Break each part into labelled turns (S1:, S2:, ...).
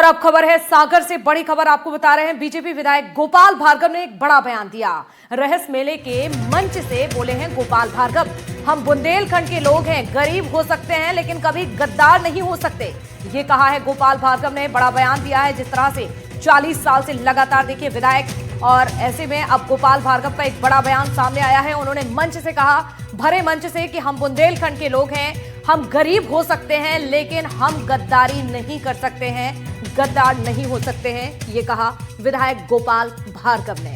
S1: अब खबर है सागर से। बड़ी खबर आपको बता रहे हैं। बीजेपी विधायक गोपाल भार्गव ने एक बड़ा बयान दिया। रहस मेले के मंच से बोले हैं गोपाल भार्गव, हम बुंदेलखंड के लोग हैं, गरीब हो सकते हैं लेकिन कभी गद्दार नहीं हो सकते। ये कहा है गोपाल भार्गव ने, बड़ा बयान दिया है। जिस तरह से 40 साल से लगातार देखिए विधायक, और ऐसे में अब गोपाल भार्गव का एक बड़ा बयान सामने आया है। उन्होंने मंच से कहा, भरे मंच से, कि हम बुंदेलखंड के लोग हैं, हम गरीब हो सकते हैं लेकिन हम गद्दारी नहीं कर सकते हैं, गद्दार नहीं हो सकते हैं। ये कहा विधायक गोपाल भार्गव ने।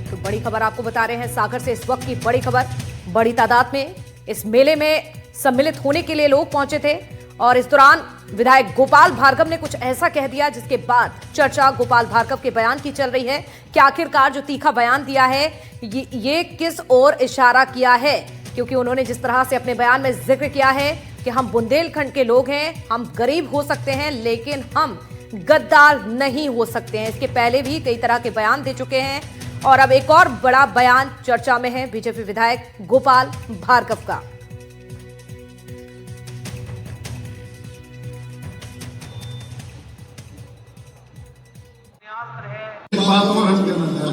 S1: तो बड़ी खबर आपको बता रहे हैं सागर से। इस वक्त की बड़ी खबर, बड़ी तादाद में इस मेले में सम्मिलित होने के लिए लोग पहुंचे थे और इस दौरान विधायक गोपाल भार्गव ने कुछ ऐसा कह दिया जिसके बाद चर्चा गोपाल भार्गव के बयान की चल रही है कि आखिरकार जो तीखा बयान दिया है ये किस ओर इशारा किया है। क्योंकि उन्होंने जिस तरह से अपने बयान में जिक्र किया है कि हम बुंदेलखंड के लोग हैं, हम गरीब हो सकते हैं लेकिन हम गद्दार नहीं हो सकते हैं। इसके पहले भी कई तरह के बयान दे चुके हैं और अब एक और बड़ा बयान चर्चा में है बीजेपी विधायक गोपाल भार्गव का।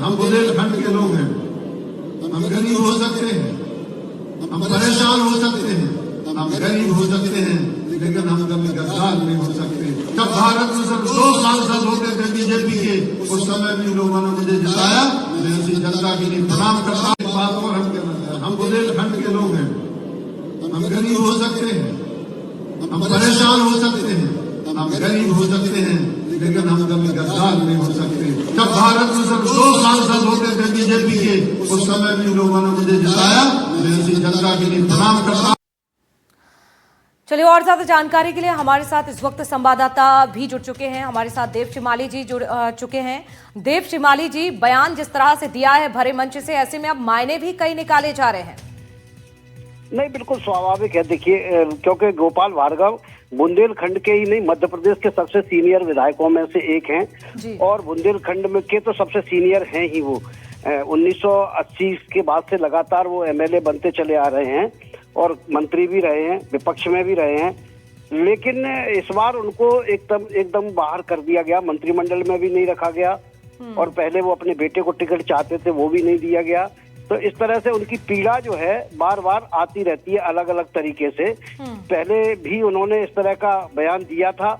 S2: हम बुंदेलखंड के लोग हैं, हम गरीब हो सकते हैं, हम परेशान हो सकते हैं, हम गरीब हो सकते हैं लेकिन हम कभी गद्दार नहीं हो सकते। जब भारत में सब 2 सांसद होते थे बीजेपी के, उस समय भी लोगों ने मुझे जिताया। मैं उसी जनता के लिए प्रणाम करता हूँ। हम बुंदेलखंड के लोग हैं, हम गरीब हो सकते हैं, हम परेशान हो सकते हैं, हम गरीब हो सकते हैं लेकिन हम कभी गद्दार नहीं हो सकते। जब भारत में सब 2 सांसद होते थे बीजेपी के, उस समय भी लोगों ने मुझे जिताया। मैं उसी जनता के लिए प्रणाम करता हूँ।
S1: चलिए, और ज्यादा जानकारी के लिए हमारे साथ इस वक्त संवाददाता भी जुड़ चुके हैं। हमारे साथ देव चिमाली जी जुड़ चुके हैं। देव चिमाली जी, बयान जिस तरह से दिया है भरे मंच से, ऐसे में अब मायने भी कई निकाले जा रहे हैं।
S3: नहीं, बिल्कुल स्वाभाविक है। देखिए, क्योंकि गोपाल भार्गव बुंदेलखंड के ही नहीं, मध्य प्रदेश के सबसे सीनियर विधायकों में से एक हैं और बुंदेलखंड में के तो सबसे सीनियर हैं ही वो। 1980 के बाद से लगातार वो एमएलए बनते चले आ रहे हैं और मंत्री भी रहे हैं, विपक्ष में भी रहे हैं। लेकिन इस बार उनको एकदम बाहर कर दिया गया, मंत्रिमंडल में भी नहीं रखा गया और पहले वो अपने बेटे को टिकट चाहते थे, वो भी नहीं दिया गया। तो इस तरह से उनकी पीड़ा जो है बार बार आती रहती है अलग अलग तरीके से। पहले भी उन्होंने इस तरह का बयान दिया था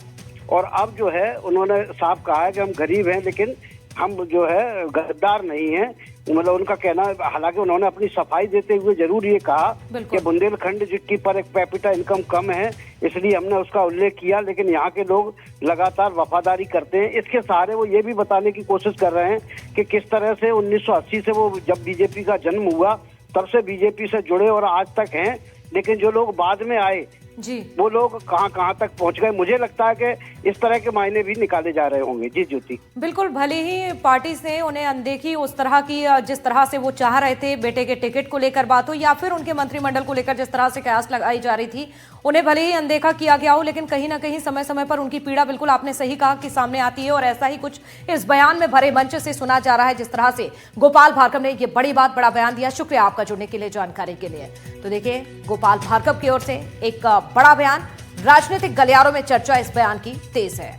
S3: और अब जो है उन्होंने साफ कहा है कि हम गरीब हैं लेकिन हम जो है गद्दार नहीं हैं। मतलब उनका कहना, हालांकि उन्होंने अपनी सफाई देते हुए जरूर ये कहा कि बुंदेलखंड जिसकी पर एक कैपिटा इनकम कम है इसलिए हमने उसका उल्लेख किया, लेकिन यहाँ के लोग लगातार वफादारी करते हैं। इसके सहारे वो ये भी बताने की कोशिश कर रहे हैं कि किस तरह से 1980 से वो जब बीजेपी का जन्म हुआ तब से बीजेपी से जुड़े और आज तक हैं, लेकिन जो लोग बाद में आए
S1: जी,
S3: वो लोग कहां तक पहुंच गए। मुझे लगता है कि इस तरह के मायने भी निकाले जा रहे होंगे। जी ज्योति,
S1: बिल्कुल। भले ही पार्टी से उन्हें अनदेखी उस तरह की, जिस तरह से वो चाह रहे थे, बेटे के टिकट को लेकर बात हो या फिर उनके मंत्रिमंडल को लेकर जिस तरह से कयास लगाई जा रही थी, उन्हें भले ही अनदेखा किया गया हो, लेकिन कहीं ना कहीं समय समय पर उनकी पीड़ा, बिल्कुल आपने सही कहा, कि सामने आती है। और ऐसा ही कुछ इस बयान में भरे मंच से सुना जा रहा है, जिस तरह से गोपाल भार्गव ने ये बड़ा बयान दिया। शुक्रिया आपका जुड़ने के लिए, जानकारी के लिए। तो देखिए, गोपाल भार्गव की ओर से एक बड़ा बयान, राजनीतिक गलियारों में चर्चा इस बयान की तेज है।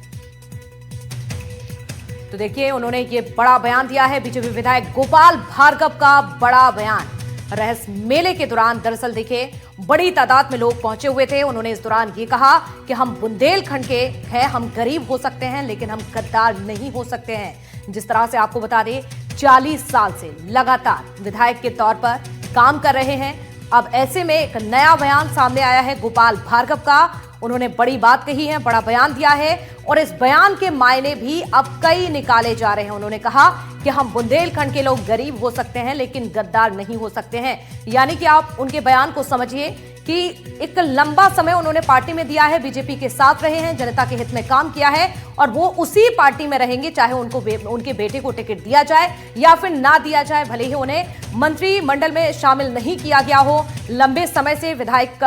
S1: तो देखिए, उन्होंने ये बड़ा बयान दिया है बीजेपी विधायक गोपाल भार्गव का बड़ा बयान। रहस मेले के दौरान दरअसल देखिए बड़ी तादाद में लोग पहुंचे हुए थे। उन्होंने इस दौरान ये कहा कि हम बुंदेलखंड के हैं, हम गरीब हो सकते हैं लेकिन हम गद्दार नहीं हो सकते हैं। जिस तरह से आपको बता दें, 40 साल से लगातार विधायक के तौर पर काम कर रहे हैं। अब ऐसे में एक नया बयान सामने आया है गोपाल भार्गव का। उन्होंने बड़ी बात कही है, बड़ा बयान दिया है और इस बयान के मायने भी अब कई निकाले जा रहे हैं। उन्होंने कहा कि हम बुंदेलखंड के लोग गरीब हो सकते हैं लेकिन गद्दार नहीं हो सकते हैं। यानी कि आप उनके बयान को समझिए कि एक लंबा समय उन्होंने पार्टी में दिया है, बीजेपी के साथ रहे हैं, जनता के हित में काम किया है और वो उसी पार्टी में रहेंगे, चाहे उनके बेटे को टिकट दिया जाए या फिर ना दिया जाए। भले ही उन्हें मंत्रिमंडल में शामिल नहीं किया गया हो, लंबे समय से विधायक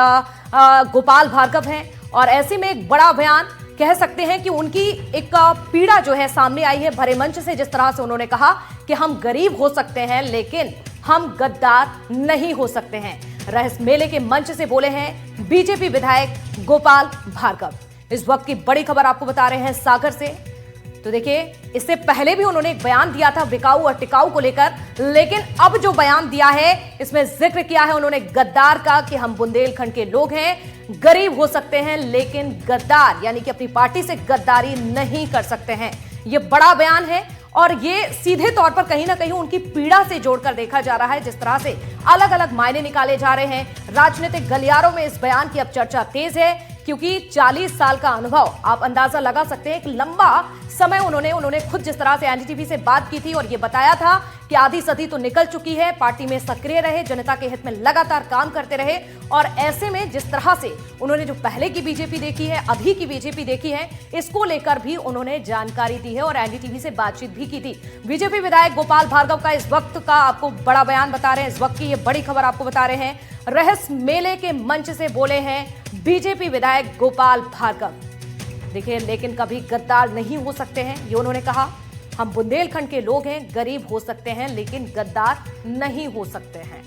S1: गोपाल भार्गव हैं और ऐसे में एक बड़ा बयान, कह सकते हैं कि उनकी एक पीड़ा जो है सामने आई है भरे मंच से। जिस तरह से उन्होंने कहा कि हम गरीब हो सकते हैं लेकिन हम गद्दार नहीं हो सकते हैं। रहस्य मेले के मंच से बोले हैं बीजेपी विधायक गोपाल भार्गव। इस वक्त की बड़ी खबर आपको बता रहे हैं सागर से। तो देखिए, इससे पहले भी उन्होंने एक बयान दिया था बिकाऊ और टिकाऊ को लेकर, लेकिन अब जो बयान दिया है इसमें जिक्र किया है उन्होंने गद्दार का कि हम बुंदेलखंड के लोग हैं, गरीब हो सकते हैं लेकिन गद्दार यानी कि अपनी पार्टी से गद्दारी नहीं कर सकते हैं। यह बड़ा बयान है और ये सीधे तौर पर कहीं ना कहीं उनकी पीड़ा से जोड़कर देखा जा रहा है। जिस तरह से अलग अलग मायने निकाले जा रहे हैं राजनीतिक गलियारों में, इस बयान की अब चर्चा तेज है क्योंकि 40 साल का अनुभव, आप अंदाजा लगा सकते हैं, एक लंबा समय उन्होंने खुद जिस तरह से एनडीटीवी से बात की थी और ये बताया था कि आधी सदी तो निकल चुकी है, पार्टी में सक्रिय रहे, जनता के हित में लगातार काम करते रहे और ऐसे में जिस तरह से उन्होंने जो पहले की बीजेपी देखी है, अभी की बीजेपी देखी है, इसको लेकर भी उन्होंने जानकारी दी है और एनडीटीवी से बातचीत भी की थी। बीजेपी विधायक गोपाल भार्गव का इस वक्त का आपको बड़ा बयान बता रहे हैं, इस वक्त की ये बड़ी खबर आपको बता रहे हैं। रहस्य मेले के मंच से बोले हैं बीजेपी विधायक गोपाल भार्गव। देखिए, लेकिन कभी गद्दार नहीं हो सकते हैं, ये उन्होंने कहा। हम बुंदेलखंड के लोग हैं, गरीब हो सकते हैं लेकिन गद्दार नहीं हो सकते हैं।